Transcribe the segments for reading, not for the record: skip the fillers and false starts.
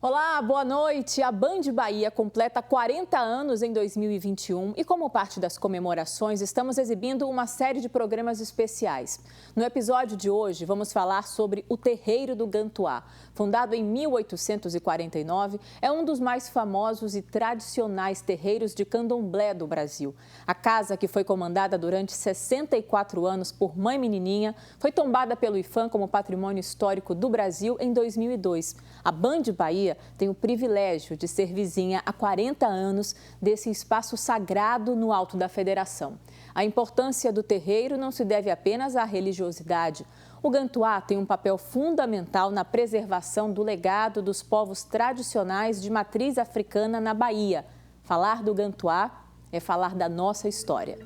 Olá, boa noite. A Band Bahia completa 40 anos em 2021 e, como parte das comemorações, estamos exibindo uma série de programas especiais. No episódio de hoje, vamos falar sobre o Terreiro do Gantuá. Fundado em 1849, é um dos mais famosos e tradicionais terreiros de candomblé do Brasil. A casa, que foi comandada durante 64 anos por Mãe Menininha, foi tombada pelo IPHAN como Patrimônio Histórico do Brasil em 2002. A Band Bahia tem o privilégio de ser vizinha há 40 anos desse espaço sagrado no Alto da Federação. A importância do terreiro não se deve apenas à religiosidade. O Gantuá tem um papel fundamental na preservação do legado dos povos tradicionais de matriz africana na Bahia. Falar do Gantuá é falar da nossa história.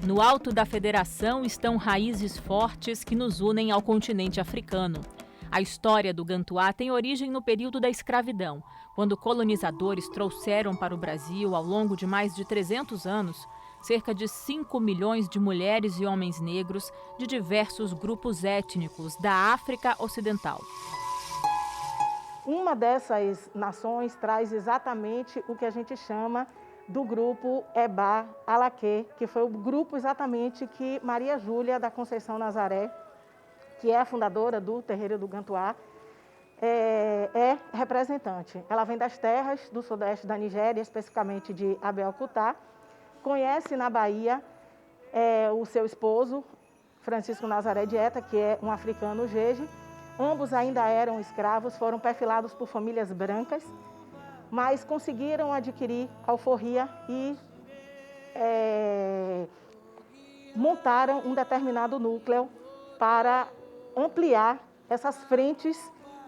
No Alto da Federação estão raízes fortes que nos unem ao continente africano. A história do Gantuá tem origem no período da escravidão, quando colonizadores trouxeram para o Brasil, ao longo de mais de 300 anos, cerca de 5 milhões de mulheres e homens negros de diversos grupos étnicos da África Ocidental. Uma dessas nações traz exatamente o que a gente chama do grupo Ebá Alaquê, que foi o grupo exatamente que Maria Júlia da Conceição Nazaré, que é a fundadora do Terreiro do Gantuá, é representante. Ela vem das terras do sudeste da Nigéria, especificamente de Abeokuta, conhece na Bahia o seu esposo, Francisco Nazaré Dieta, que é um africano jeje. Ambos ainda eram escravos, foram perfilados por famílias brancas, mas conseguiram adquirir alforria e montaram um determinado núcleo para ampliar essas frentes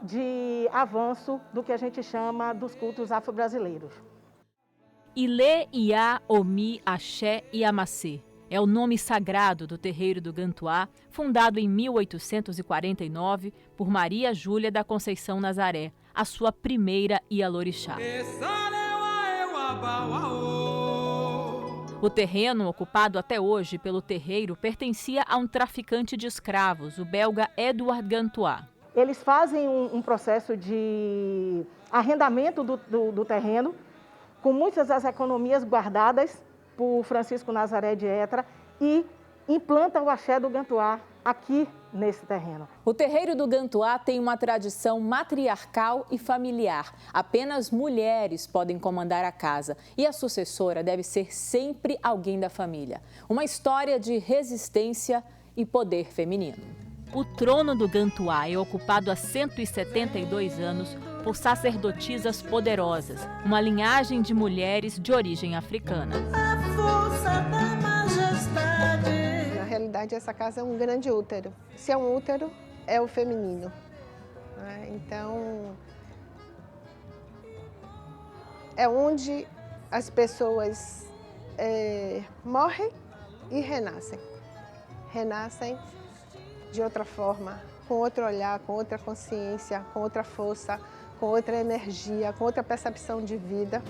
de avanço do que a gente chama dos cultos afro-brasileiros. Ilê, Iá, Omi, Axé e Amacê é o nome sagrado do Terreiro do Gantuá, fundado em 1849 por Maria Júlia da Conceição Nazaré, a sua primeira Ialorixá. O terreno, ocupado até hoje pelo terreiro, pertencia a um traficante de escravos, o belga Edward Gantuá. Eles fazem um processo de arrendamento do terreno, com muitas das economias guardadas por Francisco Nazaré Dieta, e implanta o axé do Gantuá aqui nesse terreno. O Terreiro do Gantuá tem uma tradição matriarcal e familiar. Apenas mulheres podem comandar a casa e a sucessora deve ser sempre alguém da família. Uma história de resistência e poder feminino. O trono do Gantuá é ocupado há 172 anos por sacerdotisas poderosas, uma linhagem de mulheres de origem africana. A força da majestade. Na realidade, essa casa é um grande útero. Se é um útero, é o feminino. Então, é onde as pessoas morrem e renascem. Renascem de outra forma, com outro olhar, com outra consciência, com outra força, com outra energia, com outra percepção de vida.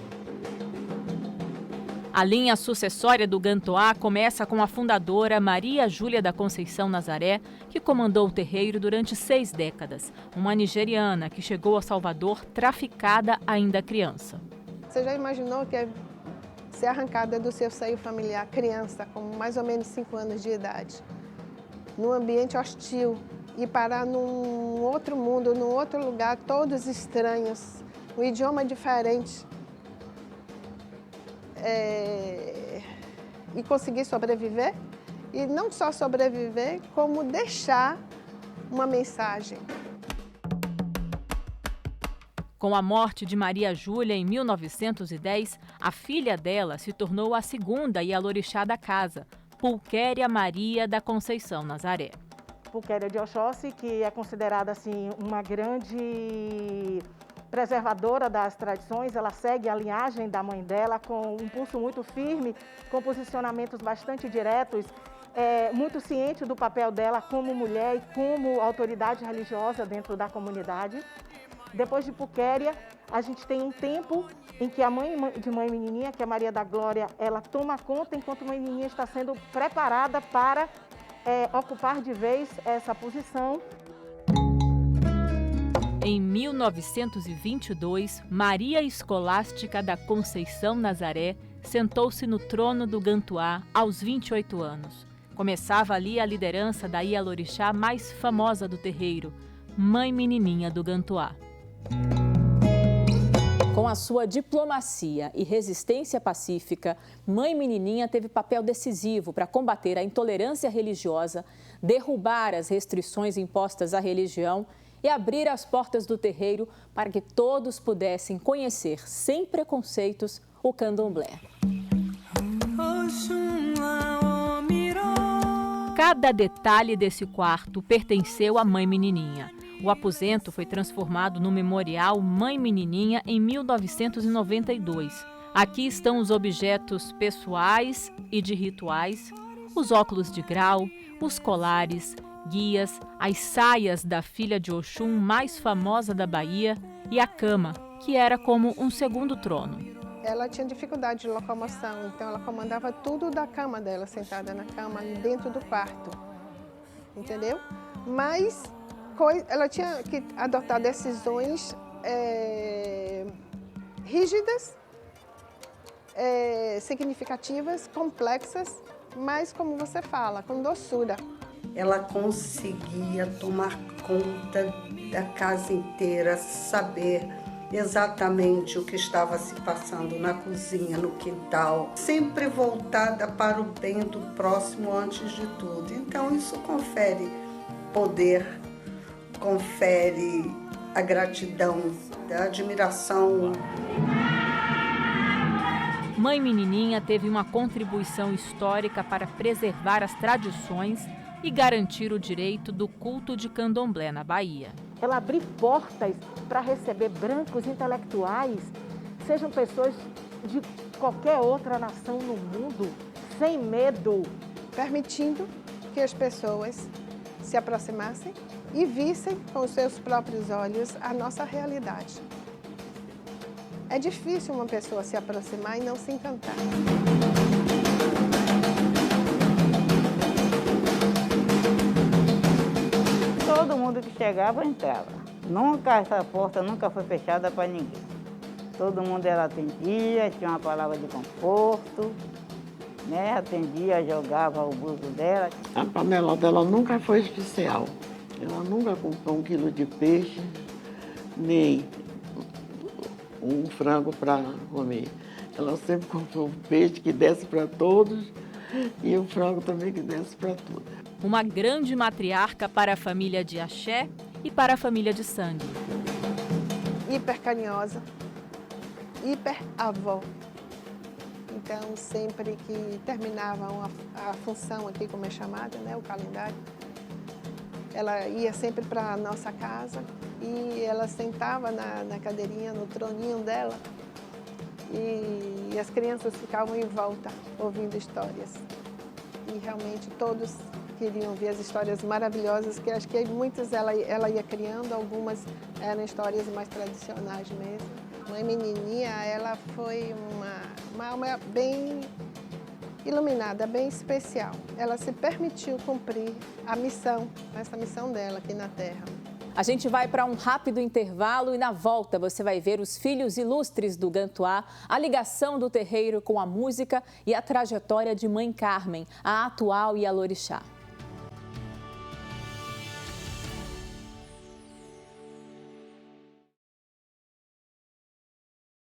A linha sucessória do Gantuá começa com a fundadora Maria Júlia da Conceição Nazaré, que comandou o terreiro durante 6 décadas. Uma nigeriana que chegou a Salvador traficada ainda criança. Você já imaginou que é ser arrancada do seu seio familiar, criança, com mais ou menos 5 anos de idade, num ambiente hostil, e parar num outro mundo, num outro lugar, todos estranhos, um idioma diferente, e conseguir sobreviver? E não só sobreviver, como deixar uma mensagem. Com a morte de Maria Júlia em 1910, a filha dela se tornou a segunda Ialorixá da casa, Pulquéria Maria da Conceição Nazaré. Pulquéria de Oxóssi, que é considerada assim uma grande preservadora das tradições, ela segue a linhagem da mãe dela com um pulso muito firme, com posicionamentos bastante diretos, muito ciente do papel dela como mulher e como autoridade religiosa dentro da comunidade. Depois de Pulquéria, A gente tem um tempo em que a mãe de Mãe Menininha, que é Maria da Glória, ela toma conta enquanto Mãe Menininha está sendo preparada para ocupar de vez essa posição. Em 1922, Maria Escolástica da Conceição Nazaré sentou-se no trono do Gantuá aos 28 anos. Começava ali a liderança da Ialorixá mais famosa do terreiro, Mãe Menininha do Gantuá. Com a sua diplomacia e resistência pacífica, Mãe Menininha teve papel decisivo para combater a intolerância religiosa, derrubar as restrições impostas à religião e abrir as portas do terreiro para que todos pudessem conhecer, sem preconceitos, o candomblé. Cada detalhe desse quarto pertenceu à Mãe Menininha. O aposento foi transformado no Memorial Mãe Menininha em 1992. Aqui estão os objetos pessoais e de rituais, os óculos de grau, os colares, guias, as saias da filha de Oxum mais famosa da Bahia e a cama, que era como um segundo trono. Ela tinha dificuldade de locomoção, então ela comandava tudo da cama dela, sentada na cama, dentro do quarto, entendeu? Mas ela tinha que adotar decisões rígidas, significativas, complexas, mas como você fala, com doçura. Ela conseguia tomar conta da casa inteira, saber exatamente o que estava se passando na cozinha, no quintal, sempre voltada para o bem do próximo antes de tudo. Então isso confere poder, confere a gratidão, a admiração. Mãe Menininha teve uma contribuição histórica para preservar as tradições e garantir o direito do culto de candomblé na Bahia. Ela abriu portas para receber brancos intelectuais, sejam pessoas de qualquer outra nação no mundo, sem medo. Permitindo que as pessoas se aproximassem e vissem com os seus próprios olhos a nossa realidade. É difícil uma pessoa se aproximar e não se encantar. Todo mundo que chegava entrava. Nunca essa porta nunca foi fechada para ninguém. Todo mundo ela atendia, tinha uma palavra de conforto, né? Atendia, jogava o buzo dela. A panela dela nunca foi especial. Ela nunca comprou 1 quilo de peixe, nem um frango para comer. Ela sempre comprou um peixe que desse para todos e um frango também que desse para todos. Uma grande matriarca para a família de axé e para a família de sangue. Hiper carinhosa, hiper avó. Então, sempre que terminava a função aqui, como é chamada, né, o calendário, ela ia sempre para a nossa casa e ela sentava na cadeirinha, no troninho dela e as crianças ficavam em volta ouvindo histórias. E realmente todos queriam ver as histórias maravilhosas, que acho que muitas ela ia criando, algumas eram histórias mais tradicionais mesmo. Mãe Menininha, ela foi uma alma bem iluminada, bem especial. Ela se permitiu cumprir a missão, essa missão dela aqui na Terra. A gente vai para um rápido intervalo e na volta você vai ver os filhos ilustres do Gantuá, a ligação do terreiro com a música e a trajetória de Mãe Carmen, a atual Ialorixá.